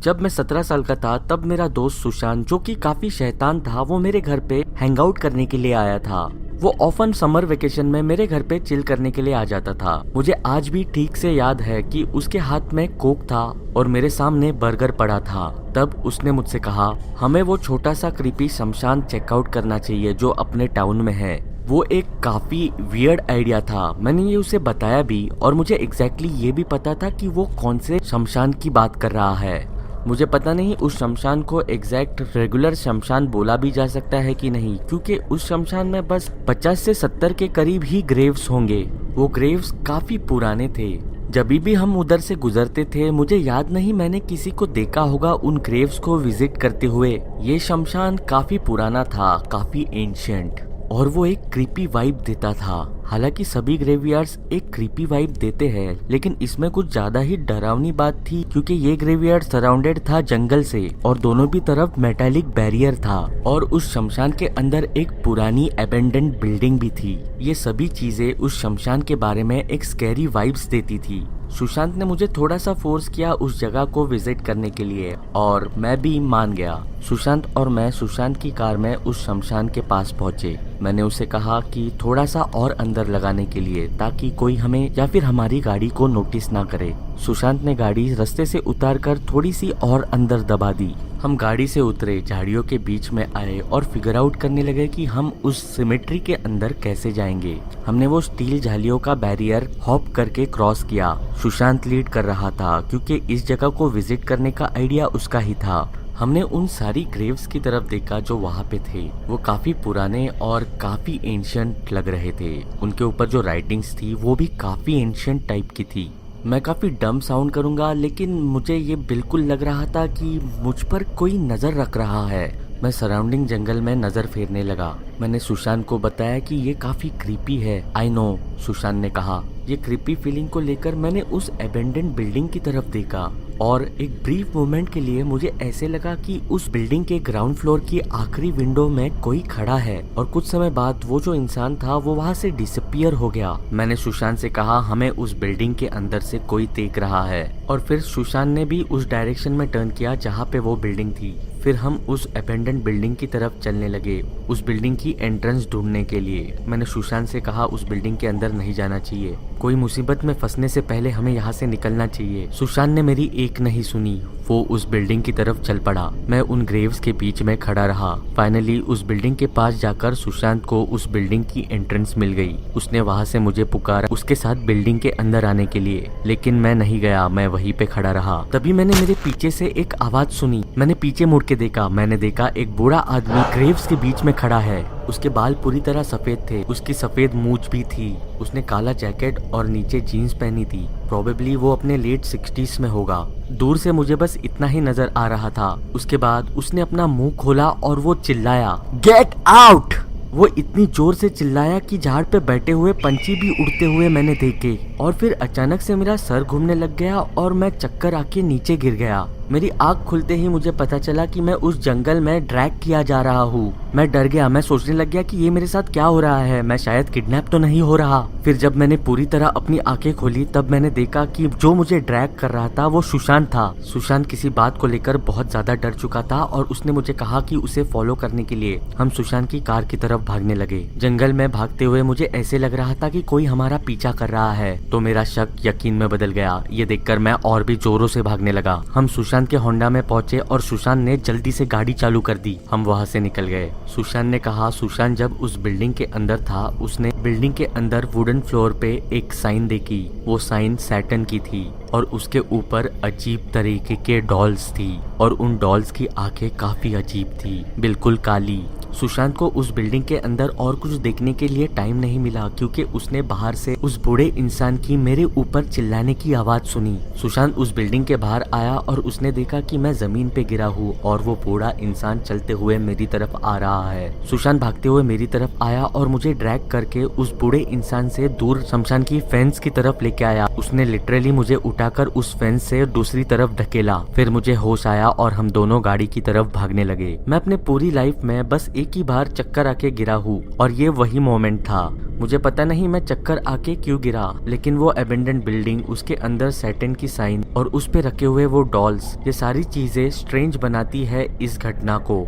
जब मैं 17 साल का था तब मेरा दोस्त सुशांत, जो कि काफी शैतान था, वो मेरे घर पे हैंग आउट करने के लिए आया था। वो ऑफन समर वेकेशन में मेरे घर पे चिल करने के लिए आ जाता था। मुझे आज भी ठीक से याद है कि उसके हाथ में कोक था और मेरे सामने बर्गर पड़ा था। तब उसने मुझसे कहा, हमें वो छोटा सा क्रीपी शमशान चेकआउट करना चाहिए जो अपने टाउन में है। वो एक काफी वियर्ड आइडिया था। मैंने ये उसे बताया भी और मुझे एग्जैक्टली ये भी पता था कि वो कौन से शमशान की बात कर रहा है। मुझे पता नहीं उस शमशान को एग्जैक्ट रेगुलर शमशान बोला भी जा सकता है कि नहीं, क्योंकि उस शमशान में बस 50 से 70 के करीब ही ग्रेव्स होंगे। वो ग्रेव्स काफी पुराने थे। जब भी हम उधर से गुजरते थे, मुझे याद नहीं मैंने किसी को देखा होगा उन ग्रेव्स को विजिट करते हुए। ये शमशान काफी पुराना था, काफी एंशिएंट, और वो एक क्रीपी वाइब देता था। हालांकि सभी ग्रेवयार्ड्स एक क्रीपी वाइब देते हैं, लेकिन इसमें कुछ ज्यादा ही डरावनी बात थी, क्योंकि ये ग्रेवयार्ड सराउंडेड था जंगल से और दोनों भी तरफ मेटालिक बैरियर था, और उस शमशान के अंदर एक पुरानी अबेंडेंड बिल्डिंग भी थी। ये सभी चीजें उस शमशान के बारे में एक स्कैरी वाइब्स देती थी। सुशांत ने मुझे थोड़ा सा फोर्स किया उस जगह को विजिट करने के लिए, और मैं भी मान गया। सुशांत और मैं सुशांत की कार में उस शमशान के पास पहुंचे। मैंने उसे कहा कि थोड़ा सा और अंदर लगाने के लिए, ताकि कोई हमें या फिर हमारी गाड़ी को नोटिस ना करे। सुशांत ने गाड़ी रास्ते से उतारकर थोड़ी सी और अंदर दबा दी। हम गाड़ी से उतरे, झाड़ियों के बीच में आए और फिगर आउट करने लगे कि हम उस सिमेट्री के अंदर कैसे जाएंगे। हमने वो स्टील जालियों का बैरियर हॉप करके क्रॉस किया। सुशांत लीड कर रहा था, क्योंकि इस जगह को विजिट करने का आइडिया उसका ही था। हमने उन सारी ग्रेव्स की तरफ देखा जो वहाँ पे थे। वो काफी पुराने और काफी एंशिएंट लग रहे थे। उनके ऊपर जो राइटिंग्स थी वो भी काफी एंशिएंट टाइप की थी। मैं काफी डम साउंड करूंगा, लेकिन मुझे ये बिल्कुल लग रहा था कि मुझ पर कोई नजर रख रहा है। मैं सराउंडिंग जंगल में नजर फेरने लगा। मैंने सुशांत को बताया कि ये काफी क्रीपी है। आई नो, सुशांत ने कहा। ये क्रीपी फीलिंग को लेकर मैंने उस अबेंडेंड बिल्डिंग की तरफ देखा, और एक ब्रीफ मोमेंट के लिए मुझे ऐसे लगा कि उस बिल्डिंग के ग्राउंड फ्लोर की आखिरी विंडो में कोई खड़ा है, और कुछ समय बाद वो जो इंसान था वो वहाँ से डिसअपियर हो गया। मैंने सुशांत से कहा, हमें उस बिल्डिंग के अंदर से कोई देख रहा है, और फिर सुशांत ने भी उस डायरेक्शन में टर्न किया जहाँ पे वो बिल्डिंग थी। फिर हम उस अबेंडेंड बिल्डिंग की तरफ चलने लगे, उस बिल्डिंग की एंट्रेंस ढूंढने के लिए। मैंने सुशांत से कहा, उस बिल्डिंग के अंदर नहीं जाना चाहिए, कोई मुसीबत में फंसने से पहले हमें यहाँ से निकलना चाहिए। सुशांत ने मेरी एक नहीं सुनी, वो उस बिल्डिंग की तरफ चल पड़ा। मैं उन ग्रेव्स के बीच में खड़ा रहा। फाइनली उस बिल्डिंग के पास जाकर सुशांत को उस बिल्डिंग की एंट्रेंस मिल गई। उसने वहाँ से मुझे पुकारा उसके साथ बिल्डिंग के अंदर आने के लिए, लेकिन मैं नहीं गया, मैं वहीं पे खड़ा रहा। तभी मैंने मेरे पीछे से एक आवाज सुनी। मैंने पीछे मुड़ के देखा। मैंने देखा एक बूढ़ा आदमी ग्रेव्स के बीच में खड़ा है। उसके बाल पूरी तरह सफेद थे, उसकी सफेद मूंछ भी थी। उसने काला जैकेट और नीचे जीन्स पहनी थी। प्रोबेबली वो अपने लेट 60s में होगा। दूर से मुझे बस इतना ही नजर आ रहा था। उसके बाद उसने अपना मुंह खोला और वो चिल्लाया, गेट आउट। वो इतनी जोर से चिल्लाया कि झाड़ पे बैठे हुए पंछी भी उड़ते हुए मैंने देखे। और फिर अचानक से मेरा सर घूमने लग गया और मैं चक्कर आके नीचे गिर गया। मेरी आँख खुलते ही मुझे पता चला कि मैं उस जंगल में ड्रैग किया जा रहा हूँ। मैं डर गया। मैं सोचने लग गया कि ये मेरे साथ क्या हो रहा है, मैं शायद किडनैप तो नहीं हो रहा। फिर जब मैंने पूरी तरह अपनी आंखें खोली, तब मैंने देखा कि जो मुझे ड्रैग कर रहा था वो सुशांत था। सुशांत किसी बात को लेकर बहुत ज्यादा डर चुका था, और उसने मुझे कहा कि उसे फॉलो करने के लिए हम सुशांत की कार की तरफ भागने लगे। जंगल में भागते हुए मुझे ऐसे लग रहा था कि कोई हमारा पीछा कर रहा है, तो मेरा शक यकीन में बदल गया। ये देखकर मैं और भी जोरों से भागने लगा। हम सुशांत के होंडा में पहुंचे और सुशांत ने जल्दी से गाड़ी चालू कर दी। हम वहां से निकल गए। सुशांत ने कहा, सुशांत जब उस बिल्डिंग के अंदर था, उसने बिल्डिंग के अंदर वुडन फ्लोर पे एक साइन देखी। वो साइन सैटर्न की थी, और उसके ऊपर अजीब तरीके के डॉल्स थी, और उन डॉल्स की आंखें काफी अजीब थी, बिल्कुल काली। सुशांत को उस बिल्डिंग के अंदर और कुछ देखने के लिए टाइम नहीं मिला, क्योंकि उसने बाहर से उस बूढ़े इंसान की मेरे ऊपर चिल्लाने की आवाज सुनी। सुशांत उस बिल्डिंग के बाहर आया और उसने देखा कि मैं जमीन पे गिरा हूँ और वो बूढ़ा इंसान चलते हुए मेरी तरफ आ रहा है। सुशांत भागते हुए मेरी तरफ आया और मुझे ड्रैग करके उस बूढ़े इंसान से दूर शमशान की फेंस की तरफ लेके आया। उसने लिटरली मुझे उठाकर उस फेंस से दूसरी तरफ ढकेला। फिर मुझे होश आया और हम दोनों गाड़ी की तरफ भागने लगे। मैं अपने पूरी लाइफ में बस एक ही बार चक्कर आके गिरा हूँ और ये वही मोमेंट था। मुझे पता नहीं मैं चक्कर आके क्यों गिरा, लेकिन वो अबेंडन्ड बिल्डिंग, उसके अंदर सैटन की साइन और उस पे रखे हुए वो डॉल्स, ये सारी चीजें स्ट्रेंज बनाती है इस घटना को।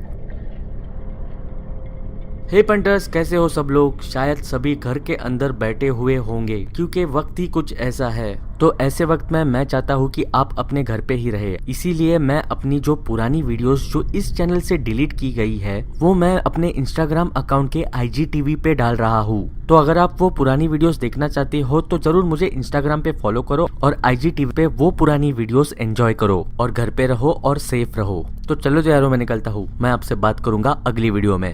हे पंटर्स, कैसे हो सब लोग? शायद सभी घर के अंदर बैठे हुए होंगे क्योंकि वक्त ही कुछ ऐसा है। तो ऐसे वक्त में मैं चाहता हूँ कि आप अपने घर पे ही रहे, इसीलिए मैं अपनी जो पुरानी वीडियोस जो इस चैनल से डिलीट की गई है वो मैं अपने इंस्टाग्राम अकाउंट के IGTV पे डाल रहा हूँ। तो अगर आप वो पुरानी वीडियोस देखना चाहते हो तो जरूर मुझे इंस्टाग्राम पे फॉलो करो और IGTV पे वो पुरानी वीडियोस एंजॉय करो और घर पे रहो और सेफ रहो। तो चलो जो यारो, मैं निकलता हूँ। मैं आपसे बात करूंगा अगली वीडियो में।